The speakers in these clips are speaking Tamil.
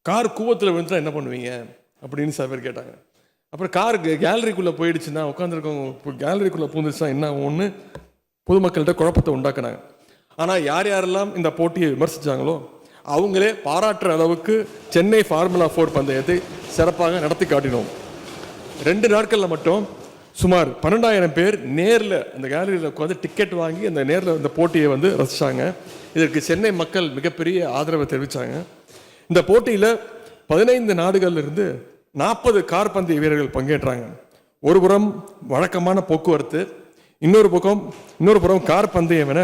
கார் கூவத்தில் விழுந்துட்டா என்ன பண்ணுவீங்க அப்படின்னு சில பேர் கேட்டாங்க. அப்புறம் கார் கேலரிக்குள்ளே போயிடுச்சுன்னா உட்காந்துருக்கவங்க கேலரிக்குள்ளே பூந்துச்சுன்னா என்ன ஒன்று பொதுமக்கள்கிட்ட குழப்பத்தை உண்டாக்குனாங்க. ஆனால் யார் யாரெல்லாம் இந்த போட்டியை விமர்சித்தாங்களோ அவங்களே பாராட்டுற அளவுக்கு சென்னை ஃபார்முலா 4 பந்தயத்தை சிறப்பாக நடத்தி காட்டினோம். 2 நாட்களில் மட்டும் சுமார் 12,000 பேர் நேரில் அந்த கேலரியில் உட்காந்து டிக்கெட் வாங்கி அந்த நேரில் இந்த போட்டியை ரசித்தாங்க. இதற்கு சென்னை மக்கள் மிகப்பெரிய ஆதரவை தெரிவித்தாங்க. இந்த போட்டியில் 15 நாடுகளிலிருந்து 40 கார் பந்தய வீரர்கள் பங்கேற்றாங்க. ஒரு புறம் வழக்கமான போக்குவரத்து, இன்னொரு புறம் கார் பந்தயம் என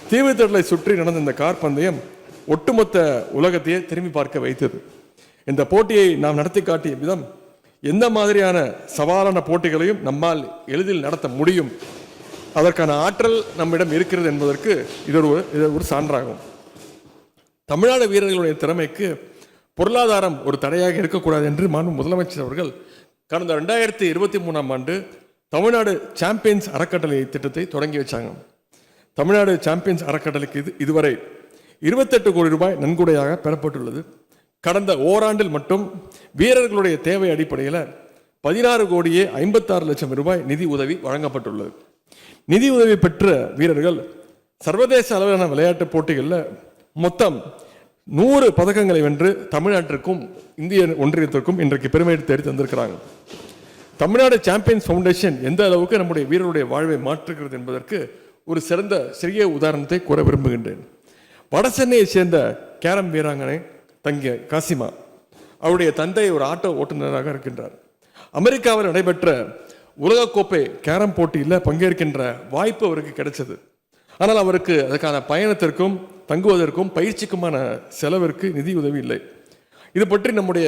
தீவுத்திடலை சுற்றி நடந்த இந்த கார் பந்தயம் ஒட்டுமொத்த உலகத்தையே திரும்பி பார்க்க வைத்தது. இந்த போட்டியை நாம் நடத்தி காட்டிய விதம் எந்த மாதிரியான சவாலான போட்டிகளையும் நம்மால் எளிதில் நடத்த முடியும், அதற்கான ஆற்றல் நம்மிடம் இருக்கிறது என்பதற்கு இது ஒரு சான்றாகும். தமிழ்நாடு வீரர்களுடைய திறமைக்கு பொருளாதாரம் ஒரு தடையாக இருக்கக்கூடாது என்று மாண்பு முதலமைச்சர் அவர்கள் கடந்த 2023ஆம் ஆண்டு தமிழ்நாடு சாம்பியன்ஸ் அறக்கட்டளை திட்டத்தை தொடங்கி வச்சாங்க. தமிழ்நாடு சாம்பியன்ஸ் அறக்கட்டளைக்கு இதுவரை 28 கோடி ரூபாய் நன்கொடையாக பெறப்பட்டுள்ளது. கடந்த ஓராண்டில் மட்டும் வீரர்களுடைய தேவை அடிப்படையில் 16 கோடியே 56 லட்சம் ரூபாய் நிதி உதவி வழங்கப்பட்டுள்ளது. நிதி உதவி பெற்ற வீரர்கள் சர்வதேச அளவிலான விளையாட்டுப் போட்டிகளில் மொத்தம் 100 பதக்கங்களை வென்று தமிழ்நாட்டிற்கும் இந்திய ஒன்றியத்திற்கும் இன்றைக்கு பெருமை தேடி தந்திருக்கிறாங்க. தமிழ்நாடு சாம்பியன்ஸ் ஃபவுண்டேஷன் எந்த அளவுக்கு நம்முடைய வீரருடைய வாழ்வை மாற்றுகிறது என்பதற்கு ஒரு சிறிய உதாரணத்தை கூற விரும்புகின்றேன். வட சென்னையை சேர்ந்த கேரம் வீராங்கனை தங்கிய காசிமா, அவருடைய தந்தை ஒரு ஆட்டோ ஓட்டுநராக இருக்கின்றார். அமெரிக்காவில் நடைபெற்ற உலகக்கோப்பை கேரம் போட்டியில் பங்கேற்கின்ற வாய்ப்பு அவருக்கு கிடைச்சது. ஆனால் அவருக்கு அதுக்கான பயணத்திற்கும் தங்குவதற்கும் பயிற்சிக்குமான செலவிற்கு நிதி உதவி இல்லை. இது பற்றி நம்முடைய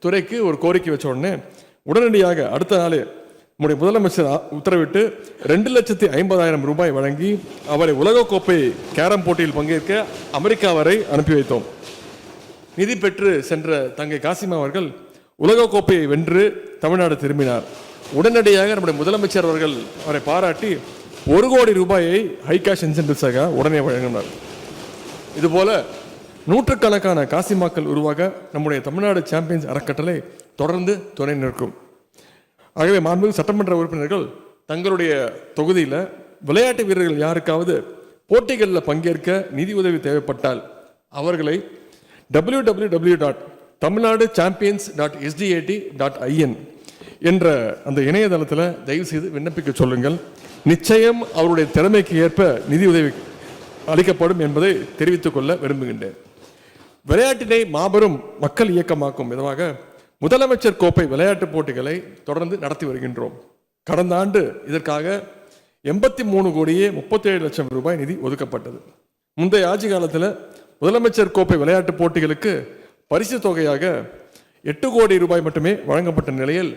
துறைக்கு ஒரு கோரிக்கை வச்ச உடனே உடனடியாக அடுத்த நாளே நம்முடைய முதலமைச்சர் உத்தரவிட்டு 2,50,000 ரூபாய் வழங்கி அவரை உலகக்கோப்பை கேரம் போட்டியில் பங்கேற்க அமெரிக்கா வரை அனுப்பி வைத்தோம். நிதி பெற்று சென்ற தங்கை காசிமா அவர்கள் உலகக்கோப்பையை வென்று தமிழ்நாடு திரும்பினார். உடனடியாக நம்முடைய முதலமைச்சர் அவர்கள் அவரை பாராட்டி 1 கோடி ரூபாயை ஹை கேஷ் இன்சென்டிவ்ஸாக உடனே வழங்கினார். இதுபோல நூற்றுக்கணக்கான காசிமாக்கள் உருவாக நம்முடைய தமிழ்நாடு சாம்பியன்ஸ் அறக்கட்டளை தொடர்ந்து துணை நிற்கும். ஆகவே மாண்புமிகு சட்டமன்ற உறுப்பினர்கள் தங்களுடைய தொகுதியில் விளையாட்டு வீரர்கள் யாருக்காவது போட்டிகளில் பங்கேற்க நிதி உதவி தேவைப்பட்டால் அவர்களை www.tamilnadu.champions.sdat.in என்ற அந்த இணையதளத்தில் தயவு செய்து விண்ணப்பிக்க சொல்லுங்கள். நிச்சயம் அவருடைய திறமைக்கு ஏற்ப நிதி உதவி அளிக்கப்படும் என்பதை தெரிவித்துக் கொள்ள விரும்புகின்றேன். விளையாட்டினை மாபெரும் மக்கள் இயக்கமாக்கும் விதமாக முதலமைச்சர் கோப்பை விளையாட்டுப் போட்டிகளை தொடர்ந்து நடத்தி வருகின்றோம். கடந்த ஆண்டு இதற்காக 83 கோடியே 37 லட்சம் ரூபாய் நிதி ஒதுக்கப்பட்டது. முந்தைய ஆட்சி காலத்தில் முதலமைச்சர் கோப்பை விளையாட்டுப் போட்டிகளுக்கு பரிசு தொகையாக 8 கோடி ரூபாய் மட்டுமே வழங்கப்பட்ட நிலையில்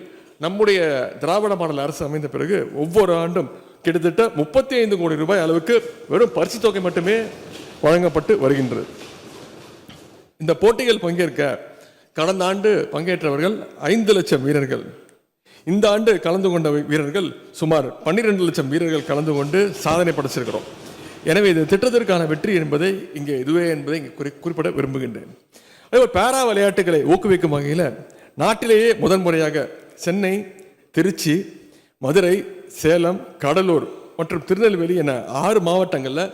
நம்முடைய திராவிட மாடல் அரசு அமைந்த பிறகு ஒவ்வொரு ஆண்டும் கிட்டத்தட்ட 35 கோடி ரூபாய் அளவுக்கு வெறும் பரிசு தொகை மட்டுமே வழங்கப்பட்டு வருகின்றது. இந்த போட்டிகள் பங்கேற்க கடந்த ஆண்டு பங்கேற்றவர்கள் 5 லட்சம் வீரர்கள். இந்த ஆண்டு கலந்து கொண்ட வீரர்கள் சுமார் 12 லட்சம் வீரர்கள் கலந்து கொண்டு சாதனை படைச்சிருக்கிறோம். எனவே இது திட்டத்திற்கான வெற்றி என்பதை இங்கே குறிப்பிட விரும்புகின்றேன். அதே பேரா விளையாட்டுகளை ஊக்குவிக்கும் வகையில் நாட்டிலேயே முதன்முறையாக சென்னை, திருச்சி, மதுரை, சேலம், கடலூர் மற்றும் திருநெல்வேலி என 6 மாவட்டங்களில்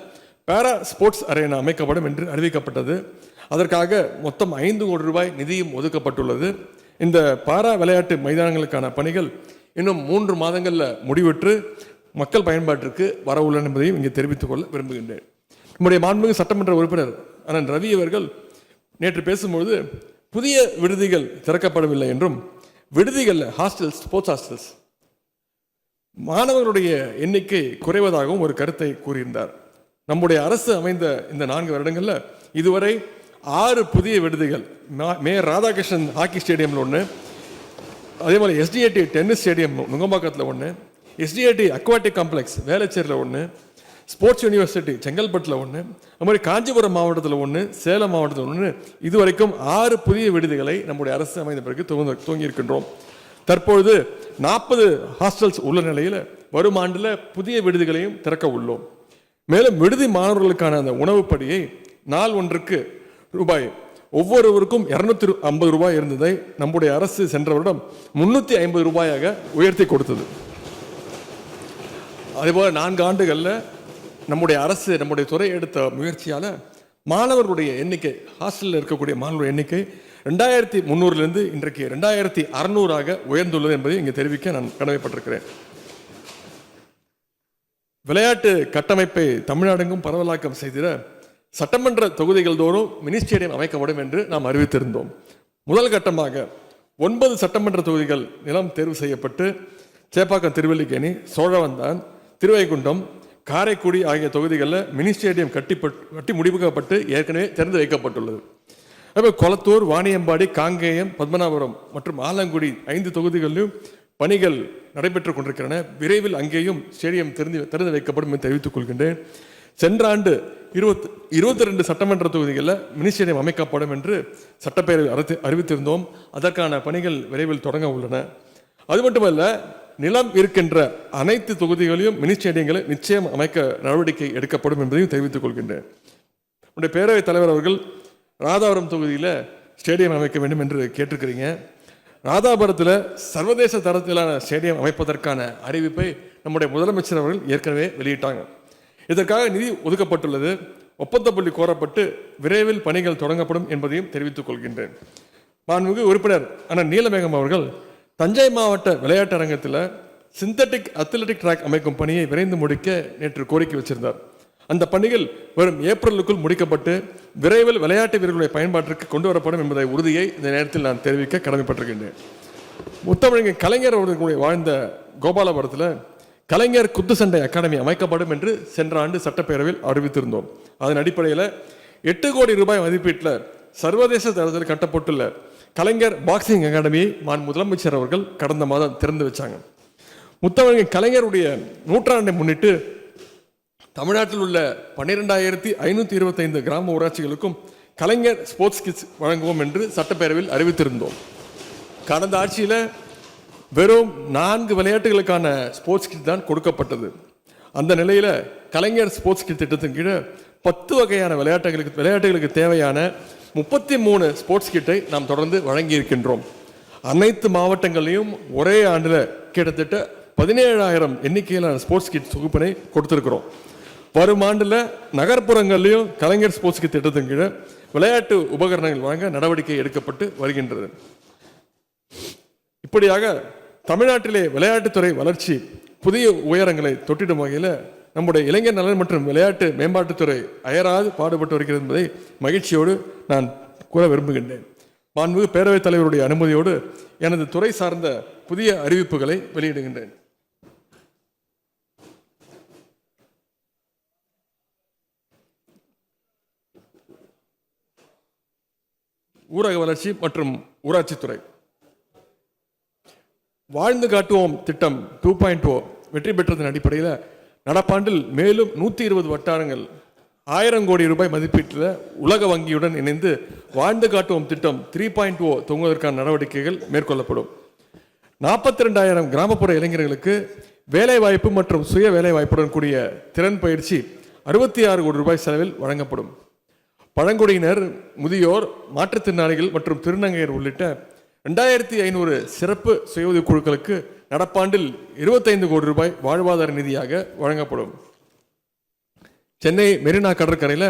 பேரா ஸ்போர்ட்ஸ் அரேனா அமைக்கப்படும் என்று அறிவிக்கப்பட்டது. அதற்காக மொத்தம் 5 கோடி ரூபாய் நிதியும் ஒதுக்கப்பட்டுள்ளது. இந்த பாரா விளையாட்டு மைதானங்களுக்கான பணிகள் இன்னும் 3 மாதங்களில் முடிவுற்று மக்கள் பயன்பாட்டிற்கு வரவுள்ளன என்பதையும் இங்கே தெரிவித்துக் கொள்ள விரும்புகின்றேன். நம்முடைய மாண்புமிகு சட்டமன்ற உறுப்பினர் அண்ணன் ரவி அவர்கள் நேற்று பேசும்பொழுது புதிய விடுதிகள் திறக்கப்படவில்லை என்றும் விடுதிகளில் ஹாஸ்டல்ஸ், ஸ்போர்ட்ஸ் ஹாஸ்டல்ஸ் மாணவர்களுடைய எண்ணிக்கை குறைவதாகவும் ஒரு கருத்தை கூறியிருந்தார். நம்முடைய அரசு அமைந்த இந்த 4 வருடங்களில் இதுவரை 6 புதிய விடுதிகள், மேயர் ராதாகிருஷ்ணன் ஹாக்கி ஸ்டேடியமில் ஒன்று, அதே மாதிரி எஸ்டிஏடி டென்னிஸ் ஸ்டேடியம் நுங்கம்பாக்கத்தில் ஒன்று, எஸ்டிஏடி அக்வாட்டிக் காம்ப்ளெக்ஸ் வேளச்சேரியில் ஒன்று, ஸ்போர்ட்ஸ் யூனிவர்சிட்டி செங்கல்பட்டில் ஒன்று, அது மாதிரி காஞ்சிபுரம் மாவட்டத்தில் ஒன்று, சேலம் மாவட்டத்தில் ஒன்று, இதுவரைக்கும் 6 புதிய விடுதிகளை நம்முடைய அரசு அமைந்த பிறகு துவங்கியிருக்கின்றோம். தற்பொழுது 40 ஹாஸ்டல்ஸ் உள்ள நிலையில் வரும் ஆண்டில் புதிய விடுதிகளையும் திறக்க உள்ளோம். மேலும் விடுதி மாணவர்களுக்கான அந்த உணவுப்படியை நாள் ஒன்றுக்கு ரூபாய் ஒவ்வொருவருக்கும் 250 ரூபாய் இருந்ததை நம்முடைய அரசு சென்ற வருடம் 350 ரூபாயாக உயர்த்தி கொடுத்தது. அதேபோல் 4 ஆண்டுகளில் நம்முடைய அரசு நம்முடைய துறை எடுத்த முயற்சியால் மாணவர்களுடைய எண்ணிக்கை, ஹாஸ்டலில் இருக்கக்கூடிய மாணவர்களுடைய எண்ணிக்கை 2300 இன்றைக்கு 2600 உயர்ந்துள்ளது என்பதை இங்கே தெரிவிக்க நான் கடமைப்பட்டிருக்கிறேன். விளையாட்டு கட்டமைப்பை தமிழ்நாடெங்கும் பரவலாக்கம் செய்திட சட்டமன்ற தொகுதிகள் தோறும் மினி ஸ்டேடியம் அமைக்கப்படும் என்று நாம் அறிவித்திருந்தோம். முதல் கட்டமாக 9 சட்டமன்ற தொகுதிகள் நிலம் தேர்வு செய்யப்பட்டு சேப்பாக்கம், திருவல்லிக்கேணி, சோழவந்தான், திருவைகுண்டம், காரைக்குடி ஆகிய தொகுதிகளில் மினி ஸ்டேடியம் கட்டி முடிக்கப்பட்டு ஏற்கனவே திறந்து வைக்கப்பட்டுள்ளது. அப்போ கொளத்தூர், வாணியம்பாடி, காங்கேயம், பத்மநாபபுரம் மற்றும் ஆலங்குடி 5 தொகுதிகளிலும் பணிகள் நடைபெற்றுக் கொண்டிருக்கின்றன. விரைவில் அங்கேயும் ஸ்டேடியம் திறந்து வைக்கப்படும் என்று தெரிவித்துக் கொள்கின்றேன். சென்ற ஆண்டு 22 சட்டமன்ற தொகுதிகளில் மினி ஸ்டேடியம் அமைக்கப்படும் என்று சட்டப்பேரவை அறிவித்திருந்தோம். அதற்கான பணிகள் விரைவில் தொடங்க உள்ளன. அது மட்டுமல்ல, நிலம் இருக்கின்ற அனைத்து தொகுதிகளையும் மினி ஸ்டேடியங்களை நிச்சயம் அமைக்க நடவடிக்கை எடுக்கப்படும் என்பதையும் தெரிவித்துக் கொள்கின்றேன். உடைய பேரவைத் தலைவர் அவர்கள் ராதாபுரம் தொகுதியில் ஸ்டேடியம் அமைக்க வேண்டும் என்று கேட்டிருக்கிறீங்க. ராதாபுரத்தில் சர்வதேச தரத்திலான ஸ்டேடியம் அமைப்பதற்கான அறிவிப்பை நம்முடைய முதலமைச்சர் அவர்கள் ஏற்கனவே வெளியிட்டாங்க. இதற்காக நிதி ஒதுக்கப்பட்டுள்ளது. ஒப்பந்த புள்ளி கோரப்பட்டு விரைவில் பணிகள் தொடங்கப்படும் என்பதையும் தெரிவித்துக் கொள்கின்றேன். மாண்புமிகு உறுப்பினர் அண்ணன் நீலமேகம் அவர்கள் தஞ்சை மாவட்ட விளையாட்டு அரங்கத்தில் சிந்தட்டிக் அத்லெட்டிக் ட்ராக் அமைக்கும் பணியை விரைந்து முடிக்க நேற்று கோரிக்கை வச்சிருந்தார். அந்த பணிகள் வரும் ஏப்ரலுக்குள் முடிக்கப்பட்டு விரைவில் விளையாட்டு வீரர்களுடைய பயன்பாட்டிற்கு கொண்டு வரப்படும் என்பதை உறுதியை இந்த நேரத்தில் நான் தெரிவிக்க கடமைப்பட்டிருக்கின்றேன். முத்தமிழர் கலைஞர் அவர்களுடைய வாழ்ந்த கோபாலபுரத்தில் கலைஞர் குத்துச்சண்டை அகாடமி அமைக்கப்படும் என்று சென்ற ஆண்டு சட்டப்பேரவையில் அறிவித்திருந்தோம். அதன் அடிப்படையில் 8 கோடி ரூபாய் மதிப்பீட்டில் சர்வதேச தரத்தில் கட்டப்பட்டுள்ள கலைஞர் பாக்ஸிங் அகாடமியை முதலமைச்சர் அவர்கள் கடந்த மாதம் திறந்து வச்சாங்க. முத்தமிழர் கலைஞருடைய நூற்றாண்டை முன்னிட்டு தமிழ்நாட்டில் உள்ள 12,525 கிராம ஊராட்சிகளுக்கும் கலைஞர் ஸ்போர்ட்ஸ் கிட்ஸ் வழங்குவோம் என்று சட்டப்பேரவையில் அறிவித்திருந்தோம். கடந்த ஆட்சியில் வெறும் 4 விளையாட்டுகளுக்கான ஸ்போர்ட்ஸ் கிட் தான் கொடுக்கப்பட்டது. அந்த நிலையில் கலைஞர் ஸ்போர்ட்ஸ் கிட் திட்டத்தின் கீழே 10 வகையான விளையாட்டுகளுக்கு தேவையான 33 ஸ்போர்ட்ஸ் கிட்டை நாம் தொடர்ந்து வழங்கி இருக்கின்றோம். அனைத்து மாவட்டங்களையும் ஒரே ஆண்டில் கிட்டத்தட்ட 17,000 எண்ணிக்கையிலான ஸ்போர்ட்ஸ் கிட் தொகுப்பினை கொடுத்திருக்கிறோம். வரும் ஆண்டில் நகர்ப்புறங்களையும் கலைஞர் ஸ்போர்ட்ஸ் கிட் திட்டத்தின் கீழே விளையாட்டு உபகரணங்கள் வழங்க நடவடிக்கை எடுக்கப்பட்டு வருகின்றது. இப்படியாக தமிழ்நாட்டிலே விளையாட்டுத்துறை வளர்ச்சி புதிய உயரங்களை தொட்டிடும் வகையில் நம்முடைய இளைஞர் நலன் மற்றும் விளையாட்டு மேம்பாட்டுத்துறை அயராது பாடுபட்டு வருகிறது என்பதை மகிழ்ச்சியோடு நான் கூற விரும்புகின்றேன். மாண்புமிகு பேரவைத் தலைவருடைய அனுமதியோடு எனது துறை சார்ந்த புதிய அறிவிப்புகளை வெளியிடுகின்றேன். ஊரக வளர்ச்சி மற்றும் ஊராட்சித்துறை வாழ்ந்து காட்டுவோம் திட்டம் 2.0 வெற்றி பெற்றதன் அடிப்படையில் நடப்பாண்டில் மேலும் 120 வட்டாரங்கள் 1000 கோடி ரூபாய் மதிப்பீட்டில் உலக வங்கியுடன் இணைந்து வாழ்ந்து காட்டுவோம் திட்டம் 3.0 துவங்குவதற்கான நடவடிக்கைகள் மேற்கொள்ளப்படும். 42,000 கிராமப்புற இளைஞர்களுக்கு வேலைவாய்ப்பு மற்றும் சுய வேலைவாய்ப்புடன் கூடிய திறன் பயிற்சி 66 கோடி ரூபாய் செலவில் வழங்கப்படும். பழங்குடியினர், முதியோர், மாற்றுத்திறனாளிகள் மற்றும் திருநங்கையர் உள்ளிட்ட 2500 சிறப்பு சுய உதவி குழுக்களுக்கு நடப்பாண்டில் 25 கோடி ரூபாய் வாழ்வாதார நிதியாக வழங்கப்படும். சென்னை மெரினா கடற்கரையில்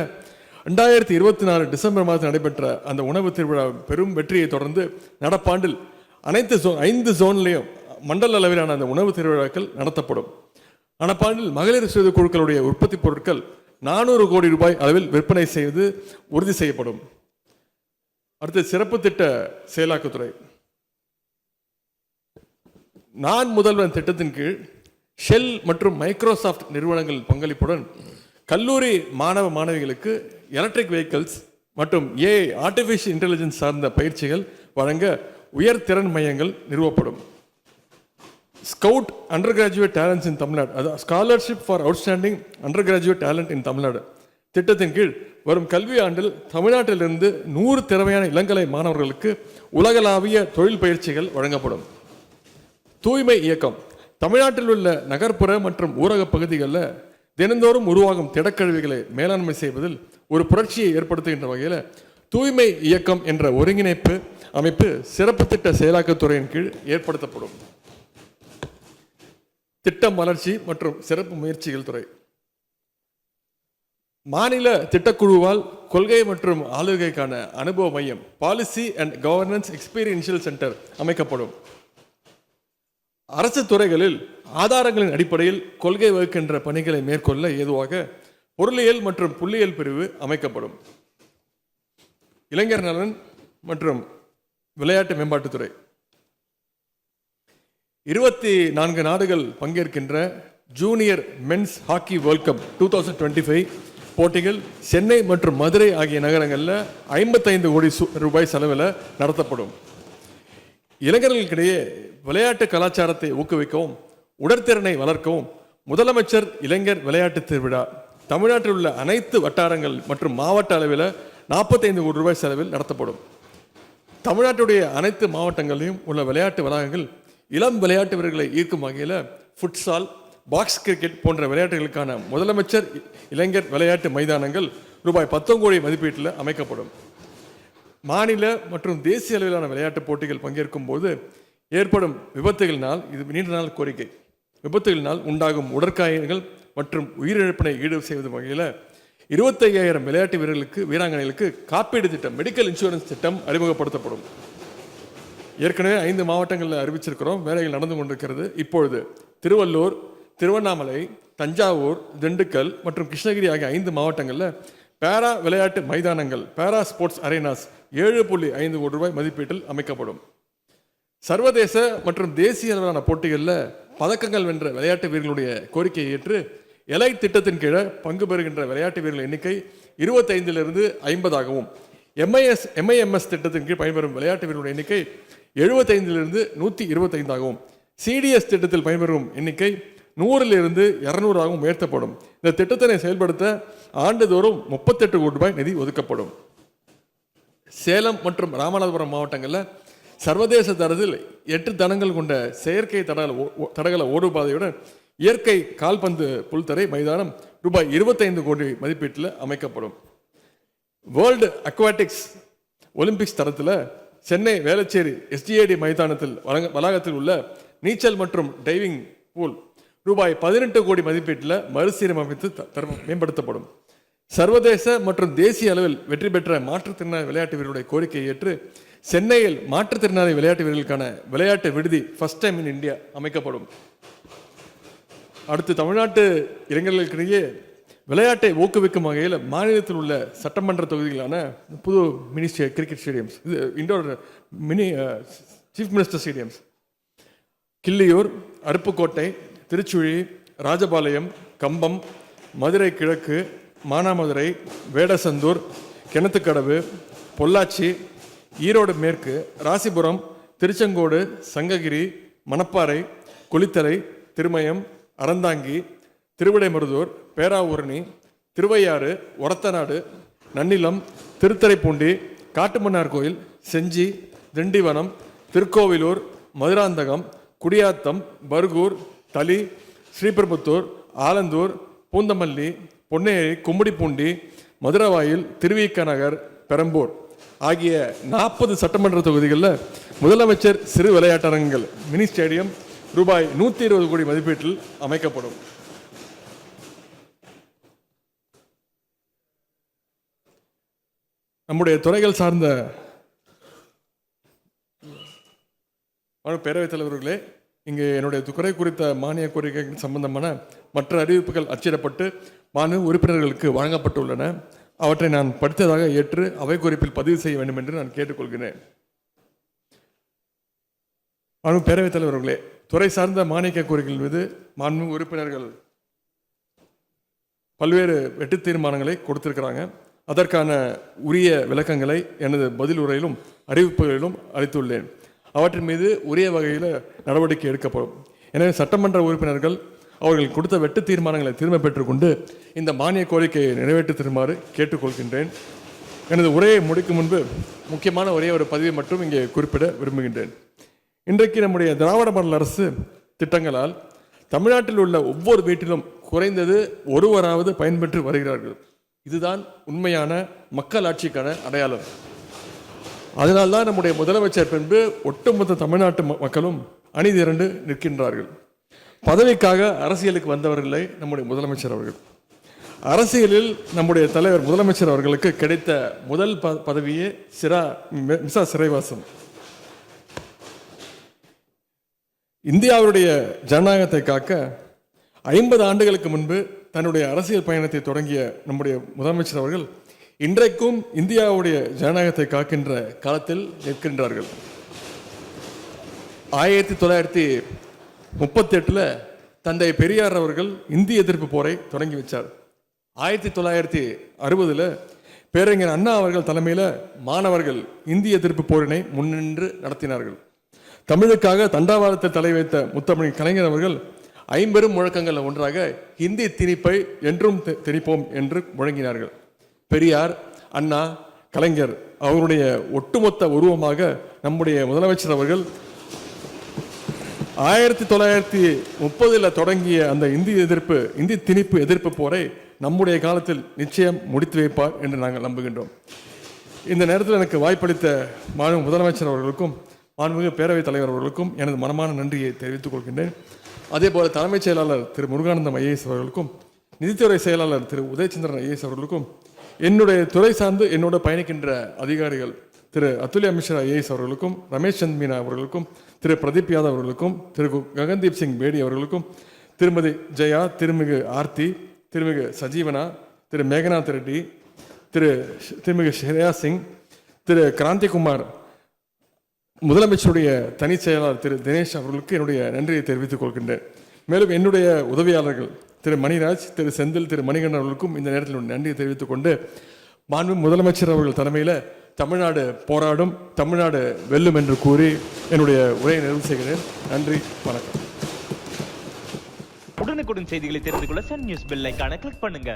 2024 டிசம்பர் மாதத்தில் நடைபெற்ற அந்த உணவு திருவிழா பெரும் வெற்றியை தொடர்ந்து நடப்பாண்டில் அனைத்து 5 ஜோன்லையும் மண்டல அளவிலான அந்த உணவு திருவிழாக்கள் நடத்தப்படும். நடப்பாண்டில் மகளிர் சுய குழுக்களுடைய உற்பத்தி பொருட்கள் 400 கோடி ரூபாய் அளவில் விற்பனை செய்து உறுதி செய்யப்படும். அடுத்து சிறப்பு திட்ட செயலாக்கத்துறை. நான் முதல்வன் திட்டத்தின் கீழ் ஷெல் மற்றும் மைக்ரோசாஃப்ட் நிறுவனங்கள் பங்களிப்புடன் கல்லூரி மாணவ மாணவிகளுக்கு எலக்ட்ரிக் வெஹிக்கிள்ஸ் மற்றும் ஆர்டிஃபிஷியல் இன்டெலிஜென்ஸ் சார்ந்த பயிற்சிகள் வழங்க உயர்திறன் மையங்கள் நிறுவப்படும். Scout undergraduate talents in Tamil Nadu, அதாவது scholarship for outstanding undergraduate talent in Tamil Nadu திட்டத்தின் கீழ் வரும் கல்வி ஆண்டில் தமிழ்நாட்டிலிருந்து 100 திறமையான இளங்கலை மாணவர்களுக்கு உலகளாவிய தொழில் பயிற்சிகள் வழங்கப்படும். தூய்மை இயக்கம். தமிழ்நாட்டில் உள்ள நகர்ப்புற மற்றும் ஊரக பகுதிகளில் தினந்தோறும் உருவாகும் திடக்கழிவுகளை மேலாண்மை செய்வதில் ஒரு புரட்சியை ஏற்படுத்துகின்ற வகையில் தூய்மை இயக்கம் என்ற ஒருங்கிணைப்பு அமைப்பு சிறப்பு திட்ட செயலாக்கத்துறையின் கீழ் ஏற்படுத்தப்படும். திட்டம் வளர்ச்சி மற்றும் சிறப்பு முயற்சிகள் துறை மாநில திட்டக்குழுவால் கொள்கை மற்றும் ஆளுகைக்கான அனுபவ மையம் policy and governance experiential centre அமைக்கப்படும். அரசு துறைகளில் ஆதாரங்களின் அடிப்படையில் கொள்கை வகுக்கின்ற பணிகளை மேற்கொள்ள ஏதுவாக பொருளியல் மற்றும் புள்ளியியல் பிரிவு அமைக்கப்படும். இளைஞர் நலன் மற்றும் விளையாட்டு மேம்பாட்டுத்துறை 24 நாடுகள் பங்கேற்கின்ற junior men's hockey world cup 2025 போட்டிகள் சென்னை மற்றும் மதுரை ஆகிய நகரங்களில் 55 கோடி ரூபாய் செலவில் நடத்தப்படும். இளைஞர்களுக்கிடையே விளையாட்டு கலாச்சாரத்தை ஊக்குவிக்கவும் உடற்திறனை வளர்க்கவும் முதலமைச்சர் இளைஞர் விளையாட்டு திருவிழா தமிழ்நாட்டில் உள்ள அனைத்து வட்டாரங்கள் மற்றும் மாவட்ட அளவில் 45 கோடி ரூபாய் செலவில் நடத்தப்படும். தமிழ்நாட்டுடைய அனைத்து மாவட்டங்களிலும் உள்ள விளையாட்டு வளாகங்கள் இளம் விளையாட்டு வீரர்களை ஈர்க்கும் வகையில் ஃபுட்சால், பாக்ஸ் கிரிக்கெட் போன்ற விளையாட்டுகளுக்கான முதலமைச்சர் இளைஞர் விளையாட்டு மைதானங்கள் ரூபாய் 10 கோடி மதிப்பீட்டில் அமைக்கப்படும். மாநில மற்றும் தேசிய அளவிலான விளையாட்டுப் போட்டிகள் பங்கேற்கும் போது ஏற்படும் விபத்துகளினால், இது நீண்ட நாள் கோரிக்கை, விபத்துகளினால் உண்டாகும் உடற்காயங்கள் மற்றும் உயிரிழப்பினை ஈடு செய்வது வகையில் 25,000 விளையாட்டு வீரர்களுக்கு வீராங்கனைகளுக்கு காப்பீடு திட்டம், மெடிக்கல் இன்சூரன்ஸ் திட்டம் அறிமுகப்படுத்தப்படும். ஏற்கனவே 5 மாவட்டங்களில் அறிவிச்சிருக்கிறோம், வேலைகள் நடந்து கொண்டிருக்கிறது. இப்பொழுது திருவள்ளூர், திருவண்ணாமலை, தஞ்சாவூர், திண்டுக்கல் மற்றும் கிருஷ்ணகிரி ஆகிய 5 மாவட்டங்களில் பேரா விளையாட்டு மைதானங்கள், பேரா ஸ்போர்ட்ஸ் அரேனாஸ் 7.5 கோடி ரூபாய் மதிப்பீட்டில் அமைக்கப்படும். சர்வதேச மற்றும் தேசிய அளவிலான போட்டிகளில் பதக்கங்கள் வென்ற விளையாட்டு வீரர்களுடைய கோரிக்கையை ஏற்று எலைட் திட்டத்தின் கீழே பங்கு பெறுகின்ற விளையாட்டு வீரர்கள் எண்ணிக்கை 25 50ஆகவும், MIMS திட்டத்தின் கீழ் பயன்பெறும் விளையாட்டு வீரர்களுடைய எண்ணிக்கை 75 125ஆகவும், CDS திட்டத்தில் பயன்பெறும் எண்ணிக்கை 100 200ஆகவும் உயர்த்தப்படும். இந்த திட்டத்தினை செயல்படுத்த ஆண்டுதோறும் 38 கோடி ரூபாய் நிதி ஒதுக்கப்படும். சேலம் மற்றும் ராமநாதபுரம் மாவட்டங்களில் சர்வதேச தரத்தில் 8 தடங்கள் கொண்ட செயற்கை தடகள ஓடுபாதையுடன் இயற்கை கால்பந்து புல்தரை மைதானம் ரூபாய் 25 கோடி மதிப்பீட்டில் அமைக்கப்படும். வேர்ல்டு அக்வாட்டிக்ஸ் ஒலிம்பிக்ஸ் தரத்தில் சென்னை வேளச்சேரி SGAD மைதானத்தில் வளாகத்தில் உள்ள நீச்சல் மற்றும் டைவிங் பூல் ரூபாய் 18 கோடி மதிப்பீட்டில் மறுசீரமைத்து மேம்படுத்தப்படும். சர்வதேச மற்றும் தேசிய அளவில் வெற்றி பெற்ற மாற்றுத்திறனாளி விளையாட்டு வீரர்களுடைய கோரிக்கையை ஏற்று சென்னையில் மாற்றுத்திறனாளி விளையாட்டு வீரர்களுக்கான விளையாட்டு விடுதி ஃபர்ஸ்ட் டைம் இன் இந்தியா அமைக்கப்படும். அடுத்து தமிழ்நாட்டு இளைஞர்களுக்கிடையே விளையாட்டை ஊக்குவிக்கும் வகையில் மாநிலத்தில் உள்ள சட்டமன்ற தொகுதிகளான புது மினி கிரிக்கெட் ஸ்டேடியம்ஸ், இது indoor mini chief minister stadiums, Killiyur, Aruppukottai, Tiruchuli, Rajapalayam, Cumbum, Madurai கிழக்கு, மானாமதுரை, வேடசந்தூர், கிணத்துக்கடவு, பொள்ளாச்சி, ஈரோடு மேற்கு, ராசிபுரம், திருச்செங்கோடு, சங்ககிரி, மணப்பாறை, குளித்தலை, திருமயம், அறந்தாங்கி, திருவிடைமருதூர், பேராவூரணி, திருவையாறு, ஒரத்தநாடு, நன்னிலம், திருத்துறைப்பூண்டி, காட்டுமன்னார் கோயில், செஞ்சி, திண்டிவனம், திருக்கோவிலூர், மதுராந்தகம், குடியாத்தம், பர்கூர், தளி, ஸ்ரீபெரும்புத்தூர், ஆலந்தூர், பூந்தமல்லி, பொன்னேரி, கும்மிடிப்பூண்டி, மதுரவாயில், திருவிக நகர், பெரம்பூர் ஆகிய 40 சட்டமன்ற தொகுதிகளில் முதலமைச்சர் சிறு விளையாட்டரங்குகள் மினி ஸ்டேடியம் ரூபாய் 120 கோடி மதிப்பீட்டில் அமைக்கப்படும். நம்முடைய துறைகள் சார்ந்த பேரவைத் தலைவர்களே, இங்கே என்னுடைய துறை குறித்த மானிய கோரிக்கைகள் சம்பந்தமான மற்ற அறிவிப்புகள் அச்சிடப்பட்டு மாநில உறுப்பினர்களுக்கு வழங்கப்பட்டுள்ளன. அவற்றை நான் படித்ததாக ஏற்று அவை குறிப்பில் பதிவு செய்ய வேண்டும் என்று நான் கேட்டுக்கொள்கிறேன். பேரவைத் தலைவர்களே, துறை சார்ந்த மானிய கோரிக்கைகள் மீது மாண்பு உறுப்பினர்கள் பல்வேறு வெட்டு தீர்மானங்களை கொடுத்திருக்கிறாங்க. அதற்கான உரிய விளக்கங்களை எனது பதில் உரையிலும் அறிவிப்புகளிலும் அளித்துள்ளேன். அவற்றின் மீது உரிய வகையில் நடவடிக்கை எடுக்கப்படும். எனவே சட்டமன்ற உறுப்பினர்கள் அவர்கள் கொடுத்த வெட்டு தீர்மானங்களை திரும்ப பெற்றுக்கொண்டு இந்த மானிய கோரிக்கையை நிறைவேற்றி தருமாறு கேட்டுக்கொள்கின்றேன். எனது உரையை முடிக்கும் முன்பு முக்கியமான ஒரே ஒரு பதிவை மட்டும் இங்கே குறிப்பிட விரும்புகின்றேன். இன்றைக்கு நம்முடைய திராவிட மாடல் அரசு திட்டங்களால் தமிழ்நாட்டில் உள்ள ஒவ்வொரு வீட்டிலும் குறைந்தது ஒருவராவது பயன்பெற்று வருகிறார்கள். இதுதான் உண்மையான மக்கள் ஆட்சிக்கான அடையாளம். அதனால்தான் நம்முடைய முதலமைச்சர் பின்பு ஒட்டுமொத்த தமிழ்நாட்டு மக்களும் அணி திரண்டு நிற்கின்றார்கள். பதவிக்காக அரசியலுக்கு வந்தவர்களை நம்முடைய முதலமைச்சர் அவர்கள். அரசியலில் நம்முடைய தலைவர் முதலமைச்சர் அவர்களுக்கு கிடைத்த முதல் பதவியே மிசா சிறைவாசம். இந்தியாவுடைய ஜனநாயகத்தை காக்க 50 ஆண்டுகளுக்கு முன்பு தன்னுடைய அரசியல் பயணத்தை தொடங்கிய நம்முடைய முதலமைச்சர் அவர்கள் இன்றைக்கும் இந்தியாவுடைய ஜனநாயகத்தை காக்கின்ற காலத்தில் நிற்கின்றார்கள். 1938 தந்தை பெரியார் அவர்கள் இந்திய எதிர்ப்பு போரை தொடங்கி வச்சார். 1960 பேரறிஞர் அண்ணா அவர்கள் தலைமையில் மாணவர்கள் இந்திய எதிர்ப்பு போரினை முன்னின்று நடத்தினார்கள். தமிழுக்காக தண்டாவாளத்தை தலை வைத்த முத்தமிழ் கலைஞர் அவர்கள் 50 முழக்கங்கள் ஒன்றாக இந்தி திணிப்பை என்றும் திணிப்போம் என்று முழங்கினார்கள். பெரியார், அண்ணா, கலைஞர் அவருடைய ஒட்டுமொத்த உருவமாக நம்முடைய முதலமைச்சர் அவர்கள் 1930 தொடங்கிய அந்த இந்தி திணிப்பு எதிர்ப்பு போரை நம்முடைய காலத்தில் நிச்சயம் முடித்து வைப்பார் என்று நாங்கள் நம்புகின்றோம். இந்த நேரத்தில் எனக்கு வாய்ப்பளித்த மாண்புமிகு முதலமைச்சர் அவர்களுக்கும் மாண்புமிகு பேரவைத் தலைவர் அவர்களுக்கும் எனது மனமான நன்றியை தெரிவித்துக் கொள்கின்றேன். அதே போல தலைமைச் செயலாளர் திரு முருகானந்தம் ஐஏஎஸ் அவர்களுக்கும், நிதித்துறை செயலாளர் திரு உதயச்சந்திரன் ஐஏஎஸ் அவர்களுக்கும், என்னுடைய துறை சார்ந்து என்னோட பயணிக்கின்ற அதிகாரிகள் திரு அதுல்யா மிஸ்ரா ஐஏஎஸ் அவர்களுக்கும், ரமேஷ் சந்த் மீனா அவர்களுக்கும், திரு பிரதீப் யாதவ் அவர்களுக்கும், திரு ககன்தீப் சிங் பேடி அவர்களுக்கும், திருமதி ஜெயா, திருமிகு ஆர்த்தி, திருமிகு சஜீவனா, திரு மேகநாத் ரெட்டி, திருமிகு ஸ்ரேயா சிங், திரு கிராந்திகுமார், முதலமைச்சருடைய தனி செயலாளர் திரு தினேஷ் அவர்களுக்கு என்னுடைய நன்றியை தெரிவித்துக் கொள்கின்றேன். மேலும் என்னுடைய உதவியாளர்கள் திரு மணிராஜ், திரு செந்தில், திரு மணிகண்டன் அவர்களுக்கும் இந்த நேரத்தில் நன்றியை தெரிவித்துக் கொண்டு, மாண்புமிகு முதலமைச்சர் அவர்கள் தலைமையில் தமிழ்நாடு போராடும், தமிழ்நாடு வெல்லும் என்று கூறி என்னுடைய உரையை நிறைவு செய்கிறேன். நன்றி, வணக்கம். உடனுக்குடன் செய்திகளை தெரிந்து கொள்ள சன் நியூஸ் பெல் ஐகானை கிளிக் பண்ணுங்க.